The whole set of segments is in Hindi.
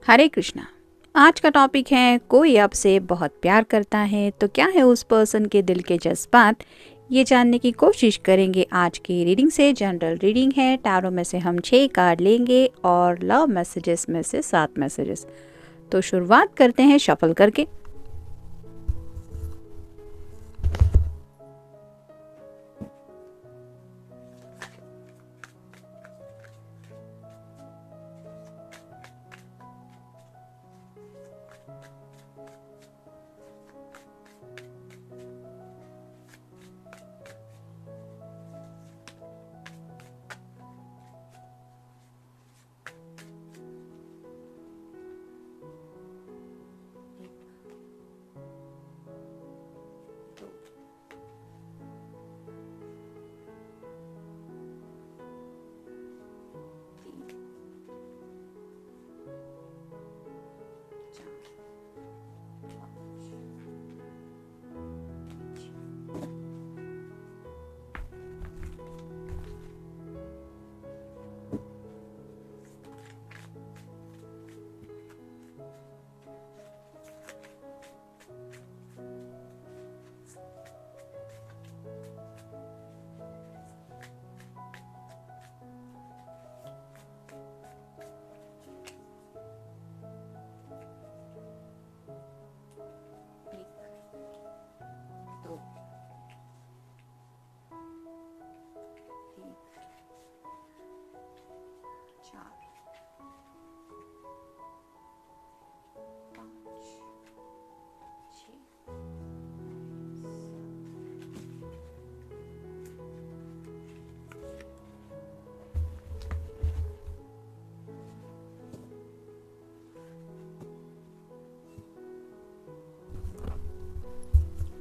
हरे कृष्णा। आज का टॉपिक है कोई आपसे बहुत प्यार करता है तो क्या है उस पर्सन के दिल के जज्बात। ये जानने की कोशिश करेंगे आज की रीडिंग से। जनरल रीडिंग है, टैरो में से हम 6 कार्ड लेंगे और लव मैसेजेस में से 7 मैसेजेस। तो शुरुआत करते हैं शफल करके।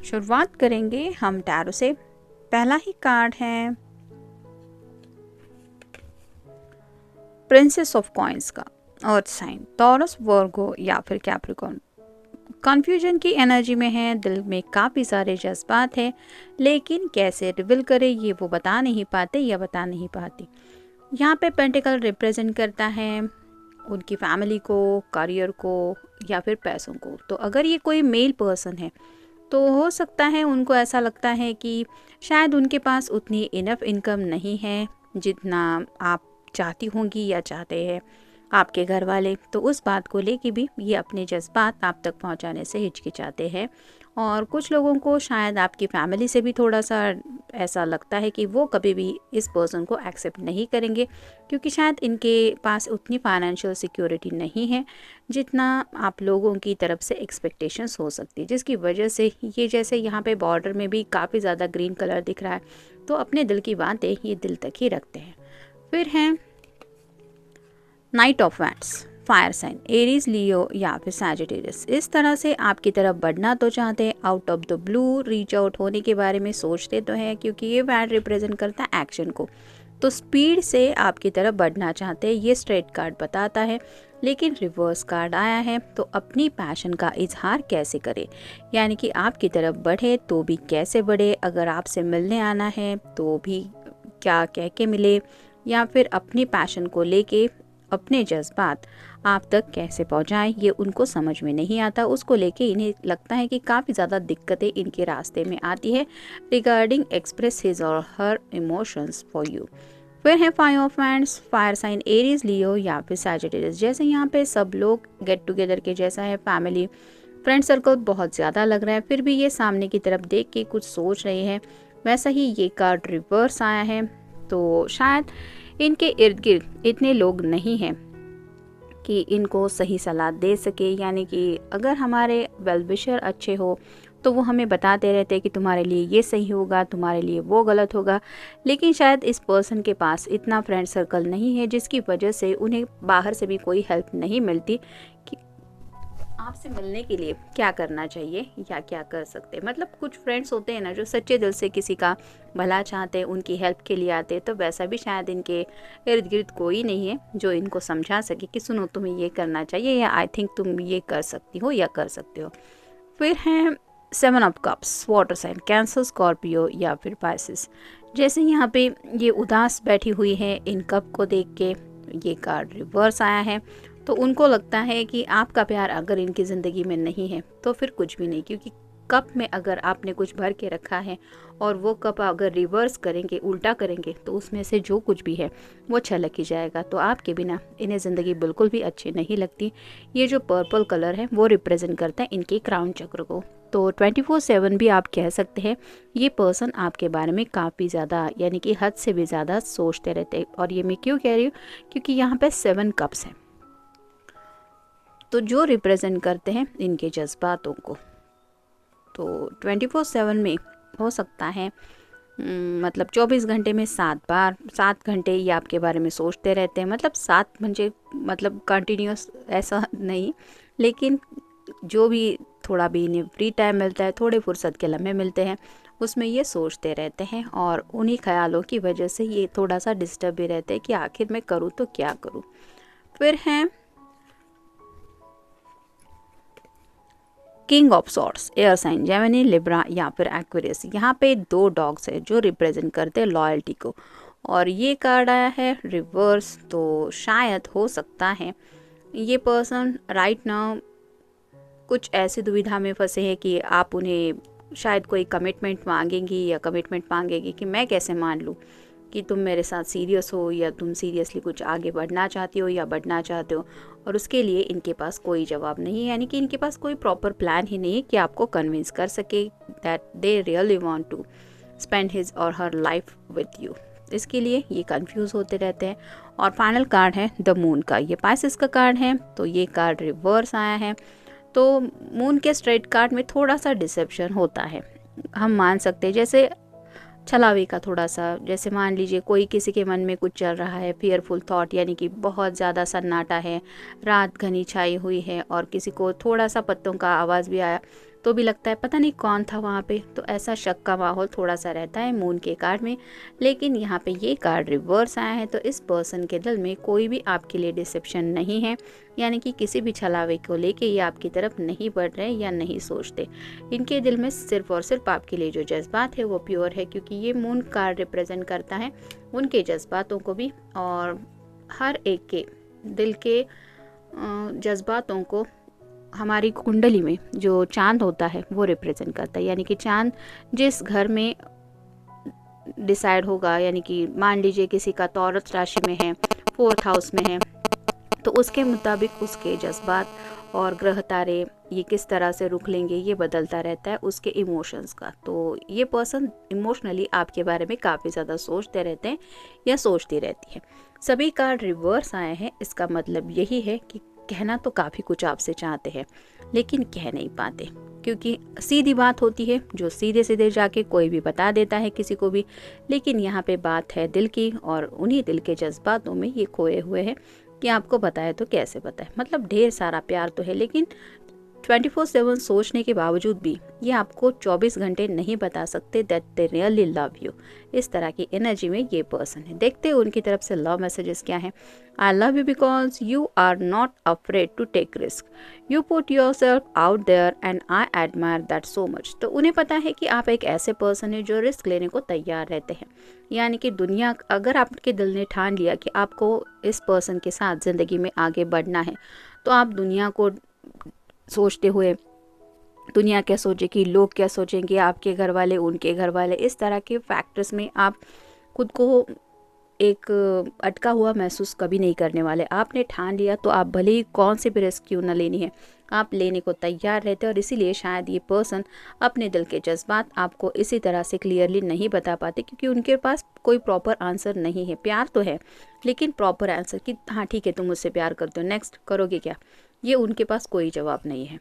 शुरुआत करेंगे हम टैरो से। पहला ही कार्ड है प्रिंसेस ऑफ कॉइंस का। अर्थ साइन टॉरस, वर्गो या फिर कैप्रिकॉर्न। कन्फ्यूजन की एनर्जी में है, दिल में काफ़ी सारे जज्बात हैं, लेकिन कैसे रिवील करें ये वो बता नहीं पाते या बता नहीं पाती। यहाँ पे पेंटिकल रिप्रेजेंट करता है उनकी फैमिली को, करियर को या फिर पैसों को। तो अगर ये कोई मेल पर्सन है तो हो सकता है उनको ऐसा लगता है कि शायद उनके पास उतनी इनफ इनकम नहीं है जितना आप चाहती होंगी या चाहते हैं आपके घर वाले। तो उस बात को लेके भी ये अपने जज्बात आप तक पहुंचाने से हिचकिचाते हैं। और कुछ लोगों को शायद आपकी फैमिली से भी थोड़ा सा ऐसा लगता है कि वो कभी भी इस पर्सन को एक्सेप्ट नहीं करेंगे, क्योंकि शायद इनके पास उतनी फाइनेंशियल सिक्योरिटी नहीं है जितना आप लोगों की तरफ से एक्सपेक्टेशंस हो सकती है, जिसकी वजह से ये जैसे यहाँ पे बॉर्डर में भी काफ़ी ज़्यादा ग्रीन कलर दिख रहा है, तो अपने दिल की बातें ये दिल तक ही रखते हैं। फिर हैं knight of wands, fire sign Aries, Leo या फिर सैजिटेरियस। इस तरह से आपकी तरफ बढ़ना तो चाहते हैं, out of the blue reach out होने के बारे में सोचते तो हैं, क्योंकि ये वैंड रिप्रेजेंट करता है एक्शन को। तो स्पीड से आपकी तरफ बढ़ना चाहते हैं, ये स्ट्रेट कार्ड बताता है। लेकिन रिवर्स कार्ड आया है, तो अपनी पैशन का इजहार कैसे करें, यानी कि आपकी तरफ बढ़े तो भी कैसे बढ़े, अगर आपसे मिलने आना है तो भी क्या कह के मिले, या फिर अपनी पैशन को लेके अपने जज्बात आप तक कैसे पहुंचाएं, ये उनको समझ में नहीं आता। उसको लेके इन्हें लगता है कि काफ़ी ज़्यादा दिक्कतें इनके रास्ते में आती है regarding express his or her emotions for you. फिर है five of hands, fire sign Aries, Leo या फिर सैजिटेरियस। जैसे यहाँ पे सब लोग गेट टुगेदर के जैसा है, फैमिली फ्रेंड सर्कल बहुत ज़्यादा लग रहा है, फिर भी ये सामने की तरफ देख के कुछ सोच रहे हैं। वैसा ही ये कार्ड रिवर्स आया है, तो शायद इनके इर्द गिर्द इतने लोग नहीं हैं कि इनको सही सलाह दे सके, यानी कि अगर हमारे वेल विशर अच्छे हो तो वो हमें बताते रहते हैं कि तुम्हारे लिए ये सही होगा, तुम्हारे लिए वो गलत होगा। लेकिन शायद इस पर्सन के पास इतना फ्रेंड सर्कल नहीं है, जिसकी वजह से उन्हें बाहर से भी कोई हेल्प नहीं मिलती कि आपसे मिलने के लिए क्या करना चाहिए या क्या कर सकते हैं। मतलब कुछ फ्रेंड्स होते हैं ना जो सच्चे दिल से किसी का भला चाहते हैं, उनकी हेल्प के लिए आते हैं, तो वैसा भी शायद इनके इर्द गिर्द कोई नहीं है जो इनको समझा सके कि सुनो तुम्हें ये करना चाहिए, या आई थिंक तुम ये कर सकती हो या कर सकते हो। फिर हैं 7 of cups, water sign Cancer, Scorpio या फिर पाइसेस। जैसे यहाँ पे ये उदास बैठी हुई है, इन कप को देख के ये कार्ड रिवर्स आया है। तो उनको लगता है कि आपका प्यार अगर इनकी ज़िंदगी में नहीं है तो फिर कुछ भी नहीं, क्योंकि कप में अगर आपने कुछ भर के रखा है और वो कप अगर रिवर्स करेंगे, उल्टा करेंगे, तो उसमें से जो कुछ भी है वो छलक ही जाएगा। तो आपके बिना इन्हें ज़िंदगी बिल्कुल भी अच्छी नहीं लगती। ये जो पर्पल कलर है वो रिप्रेजेंट करता है इनके क्राउन चक्र को। तो 24/7 भी आप कह सकते हैं ये पर्सन आपके बारे में काफ़ी ज़्यादा, यानी कि हद से भी ज़्यादा सोचते रहते हैं। और ये मैं क्यों कह रही हूँ, क्योंकि यहाँ पे 7 कप्स हैं, तो जो रिप्रेजेंट करते हैं इनके जज्बातों को। तो 24/7 में हो सकता है मतलब 24 घंटे में 7 बार, 7 घंटे ये आपके बारे में सोचते रहते हैं। मतलब 7 म्हणजे मतलब कंटिन्यूस ऐसा नहीं, लेकिन जो भी थोड़ा भी इन्हें फ्री टाइम मिलता है, थोड़े फुर्सत के लम्हे मिलते हैं, उसमें ये सोचते रहते हैं। और उन्हीं ख्यालों की वजह से ये थोड़ा सा डिस्टर्ब भी रहते हैं कि आखिर मैं करूँ तो क्या करूँ। फिर हैं king of swords, air sign Gemini, Libra या फिर एक्वेरियस। यहाँ पे 2 डॉग्स है जो रिप्रेजेंट करते हैं लॉयल्टी को, और ये कार्ड आया है रिवर्स। तो शायद हो सकता है ये पर्सन राइट नाउ कुछ ऐसी दुविधा में फंसे हैं कि आप उन्हें शायद कोई कमिटमेंट मांगेंगी या कमिटमेंट मांगेगी कि मैं कैसे मान लूँ कि तुम मेरे साथ सीरियस हो या तुम सीरियसली कुछ आगे बढ़ना चाहती हो या बढ़ना चाहते हो। और उसके लिए इनके पास कोई जवाब नहीं है, यानी कि इनके पास कोई प्रॉपर प्लान ही नहीं है कि आपको कन्विंस कर सके that they really want to spend his or her life with you. इसके लिए ये कंफ्यूज होते रहते हैं। और फाइनल कार्ड है द मून का, ये पाइसेस का कार्ड है। तो ये कार्ड रिवर्स आया है। तो मून के स्ट्रेट कार्ड में थोड़ा सा डिसेप्शन होता है, हम मान सकते हैं, जैसे छलावे का थोड़ा सा। जैसे मान लीजिए कोई किसी के मन में कुछ चल रहा है, फियरफुल थॉट, यानी कि बहुत ज़्यादा सन्नाटा है, रात घनी छाई हुई है और किसी को थोड़ा सा पत्तों का आवाज़ भी आया तो भी लगता है पता नहीं कौन था वहाँ पे। तो ऐसा शक का माहौल थोड़ा सा रहता है मून के कार्ड में। लेकिन यहाँ पे ये कार्ड रिवर्स आया है, तो इस पर्सन के दिल में कोई भी आपके लिए डिसेप्शन नहीं है, यानी कि किसी भी छलावे को लेके ये आपकी तरफ नहीं बढ़ रहे या नहीं सोचते। इनके दिल में सिर्फ और सिर्फ आपके लिए जो जज्बात है वो प्योर है, क्योंकि ये मून कार्ड रिप्रेजेंट करता है उनके जज्बातों को भी। और हर एक के दिल के जज्बातों को हमारी कुंडली में जो चांद होता है वो रिप्रेजेंट करता है। यानी कि चांद जिस घर में डिसाइड होगा, यानी कि मान लीजिए किसी का तौरत राशि में है, 4th हाउस में है, तो उसके मुताबिक उसके जज्बात और ग्रह तारे ये किस तरह से रुख लेंगे ये बदलता रहता है उसके इमोशंस का। तो ये पर्सन इमोशनली आपके बारे में काफ़ी ज़्यादा सोचते रहते हैं या सोचती रहती है। सभी कार्ड रिवर्स आए हैं, इसका मतलब यही है कि कहना तो काफ़ी कुछ आपसे चाहते हैं लेकिन कह नहीं पाते, क्योंकि सीधी बात होती है जो सीधे सीधे जाके कोई भी बता देता है किसी को भी। लेकिन यहाँ पे बात है दिल की, और उन्हीं दिल के जज्बातों में ये खोए हुए हैं कि आपको बताए तो कैसे बताए। मतलब ढेर सारा प्यार तो है, लेकिन 24/7 सोचने के बावजूद भी ये आपको 24 घंटे नहीं बता सकते that they really love you. इस तरह की एनर्जी में ये पर्सन है। देखते हैं उनकी तरफ से लव मैसेजेस क्या है। I love you because you are not afraid to take risk, you put yourself out there and I admire that so much. तो उन्हें पता है कि आप एक ऐसे पर्सन है जो रिस्क लेने को तैयार रहते हैं। यानी कि दुनिया, अगर आपके दिल ने ठान लिया कि आपको इस पर्सन के साथ ज़िंदगी में आगे बढ़ना है, तो आप दुनिया को सोचते हुए, दुनिया क्या सोचेगी, लोग क्या सोचेंगे, आपके घर वाले, उनके घर वाले, इस तरह के फैक्टर्स में आप खुद को एक अटका हुआ महसूस कभी नहीं करने वाले। आपने ठान लिया तो आप भले ही कौन सी भी रिस्क क्यों ना लेनी है, आप लेने को तैयार रहते हैं। और इसीलिए शायद ये पर्सन अपने दिल के जज्बात आपको इसी तरह से क्लियरली नहीं बता पाते, क्योंकि उनके पास कोई प्रॉपर आंसर नहीं है। प्यार तो है लेकिन प्रॉपर आंसर कि हाँ ठीक है तुम मुझसे प्यार करते हो, नेक्स्ट करोगे क्या, ये उनके पास कोई जवाब नहीं है।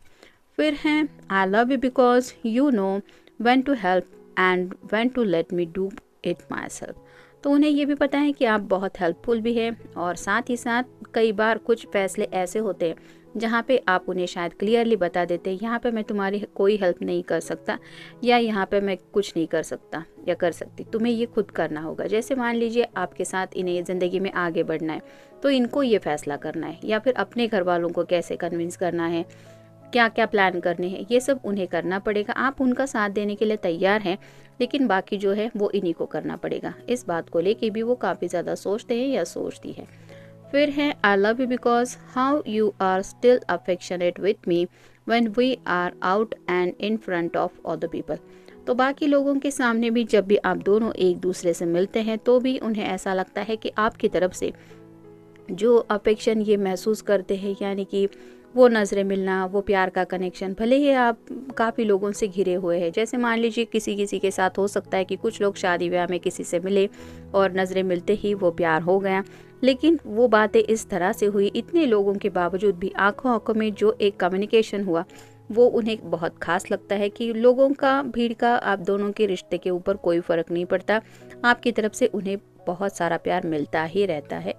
फिर हैं I love you because you know when to help and when to let me do it myself. तो उन्हें ये भी पता है कि आप बहुत हेल्पफुल भी हैं, और साथ ही साथ कई बार कुछ फैसले ऐसे होते हैं जहाँ पे आप उन्हें शायद क्लियरली बता देते हैं यहाँ पे मैं तुम्हारी कोई हेल्प नहीं कर सकता, या यहाँ पे मैं कुछ नहीं कर सकता या कर सकती, तुम्हें ये खुद करना होगा। जैसे मान लीजिए आपके साथ इन्हें ज़िंदगी में आगे बढ़ना है तो इनको ये फैसला करना है, या फिर अपने घर वालों को कैसे कन्विंस करना है, क्या क्या प्लान करने हैं, ये सब उन्हें करना पड़ेगा। आप उनका साथ देने के लिए तैयार हैं, लेकिन बाकी जो है वो इन्हीं को करना पड़ेगा। इस बात को लेके भी वो काफ़ी ज़्यादा सोचते हैं या सोचती है। फिर है I love you because how you are still affectionate with me when we are out and in front of other people. तो बाकी लोगों के सामने भी जब भी आप दोनों एक दूसरे से मिलते हैं तो भी उन्हें ऐसा लगता है कि आपकी तरफ से जो अफेक्शन ये महसूस करते हैं, यानी कि वो नज़रें मिलना, वो प्यार का कनेक्शन, भले ही आप काफ़ी लोगों से घिरे हुए हैं। जैसे मान लीजिए किसी किसी के साथ हो सकता है कि कुछ लोग शादी ब्याह में किसी से मिले और नज़रें मिलते ही वो प्यार हो गया, लेकिन वो बातें इस तरह से हुई, इतने लोगों के बावजूद भी आंखों आंखों में जो एक कम्युनिकेशन हुआ वो उन्हें बहुत खास लगता है कि लोगों का, भीड़ का आप दोनों के रिश्ते के ऊपर कोई फ़र्क नहीं पड़ता, आपकी तरफ से उन्हें बहुत सारा प्यार मिलता ही रहता है,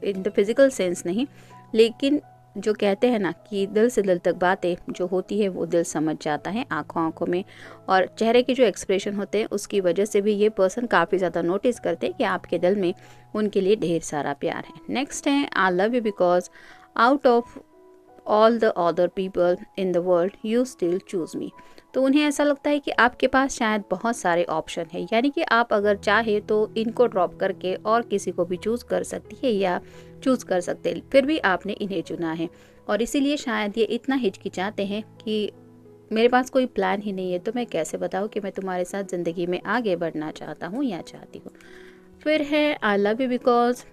इन द फिज़िकल सेंस नहीं, लेकिन जो कहते हैं ना कि दिल से दिल तक बातें जो होती है वो दिल समझ जाता है आंखों आंखों में, और चेहरे के जो एक्सप्रेशन होते हैं उसकी वजह से भी ये पर्सन काफ़ी ज़्यादा नोटिस करते हैं कि आपके दिल में उनके लिए ढेर सारा प्यार है। नेक्स्ट है I love you because out of all the other people in the world you still choose me. तो उन्हें ऐसा लगता है कि आपके पास शायद बहुत सारे ऑप्शन है, यानी कि आप अगर चाहे तो इनको ड्रॉप करके और किसी को भी चूज़ कर सकती है या चूज़ कर सकते, फिर भी आपने इन्हें चुना है, और इसीलिए शायद ये इतना हिचकिचाते हैं कि मेरे पास कोई प्लान ही नहीं है तो मैं कैसे बताऊँ कि मैं तुम्हारे साथ ज़िंदगी में आगे बढ़ना चाहता हूँ या चाहती हूँ। फिर है I love you because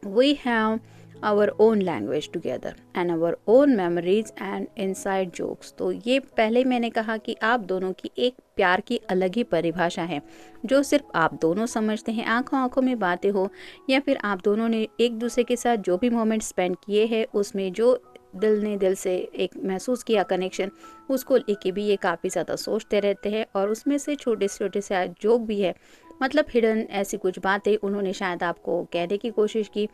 we have our own language together and our own memories and inside jokes. तो ये पहले मैंने कहा कि आप दोनों की एक प्यार की अलग ही परिभाषा है जो सिर्फ आप दोनों समझते हैं, आंखों आंखों में बातें हो या फिर आप दोनों ने एक दूसरे के साथ जो भी मोमेंट स्पेंड किए हैं उसमें जो दिल ने दिल से एक महसूस किया कनेक्शन, उसको लेके भी ये काफ़ी ज़्यादा सोचते रहते हैं, और उसमें से छोटे से जोक भी है, मतलब हिडन ऐसी कुछ बातें उन्होंने शायद आपको कहने की कोशिश की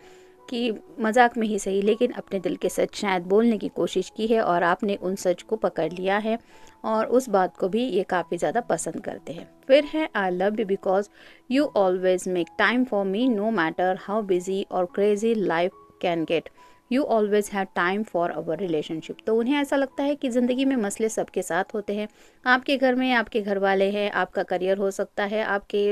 कि मजाक में ही सही, लेकिन अपने दिल के सच शायद बोलने की कोशिश की है और आपने उन सच को पकड़ लिया है, और उस बात को भी ये काफ़ी ज़्यादा पसंद करते हैं। फिर है I love you because you always make time for me no matter how busy or crazy life can get, you always have time for our relationship. तो उन्हें ऐसा लगता है कि ज़िंदगी में मसले सबके साथ होते हैं, आपके घर में आपके घर वाले हैं, आपका करियर हो सकता है, आपके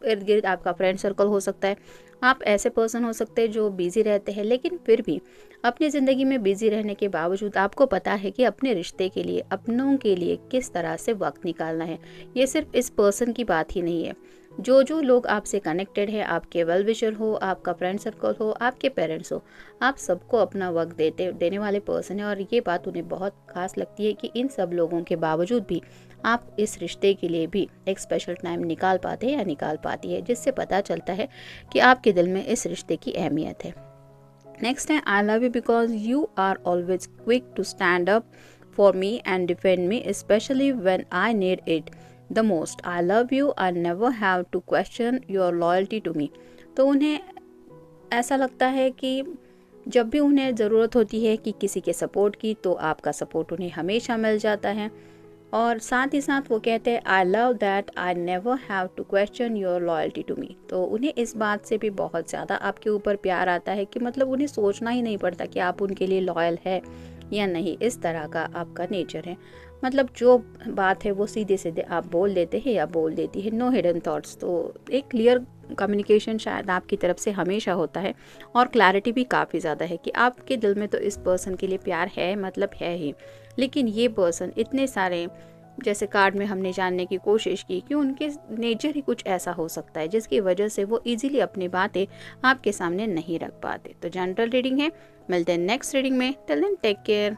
इर्द गिर्द आपका फ्रेंड सर्कल हो सकता है, आप ऐसे पर्सन हो सकते हैं जो बिज़ी रहते हैं, लेकिन फिर भी अपनी ज़िंदगी में बिज़ी रहने के बावजूद आपको पता है कि अपने रिश्ते के लिए, अपनों के लिए किस तरह से वक्त निकालना है। ये सिर्फ इस पर्सन की बात ही नहीं है, जो लोग आपसे कनेक्टेड है, आपके वेल विशर हो, आपका फ्रेंड सर्कल हो, आपके पेरेंट्स हो, आप सबको अपना वक्त देने वाले पर्सन है, और ये बात उन्हें बहुत खास लगती है कि इन सब लोगों के बावजूद भी आप इस रिश्ते के लिए भी एक स्पेशल टाइम निकाल पाते हैं या निकाल पाती है, जिससे पता चलता है कि आपके दिल में इस रिश्ते की अहमियत है। नेक्स्ट है I love you because you are always quick to stand up for me and defend me specially when I need it the most, I love you, I never have to question your loyalty to me. तो उन्हें ऐसा लगता है कि जब भी उन्हें ज़रूरत होती है कि किसी के सपोर्ट की, तो आपका सपोर्ट उन्हें हमेशा मिल जाता है, और साथ ही साथ वो कहते हैं I love that I never have to question your loyalty to me. तो उन्हें इस बात से भी बहुत ज़्यादा आपके ऊपर प्यार आता है कि मतलब उन्हें सोचना ही नहीं पड़ता कि आप उनके लिए लॉयल है या नहीं, इस तरह का आपका नेचर है, मतलब जो बात है वो सीधे सीधे आप बोल देते हैं या बोल देती है, नो हिडन थॉट्स। तो एक क्लियर कम्युनिकेशन शायद आपकी तरफ से हमेशा होता है, और क्लैरिटी भी काफ़ी ज़्यादा है कि आपके दिल में तो इस पर्सन के लिए प्यार है, मतलब है ही, लेकिन ये पर्सन इतने सारे, जैसे कार्ड में हमने जानने की कोशिश की कि उनके नेचर ही कुछ ऐसा हो सकता है जिसकी वजह से वो इजीली अपनी बातें आपके सामने नहीं रख पाते। तो जनरल रीडिंग है, मिलते हैं नेक्स्ट रीडिंग में, टिल देन टेक केयर।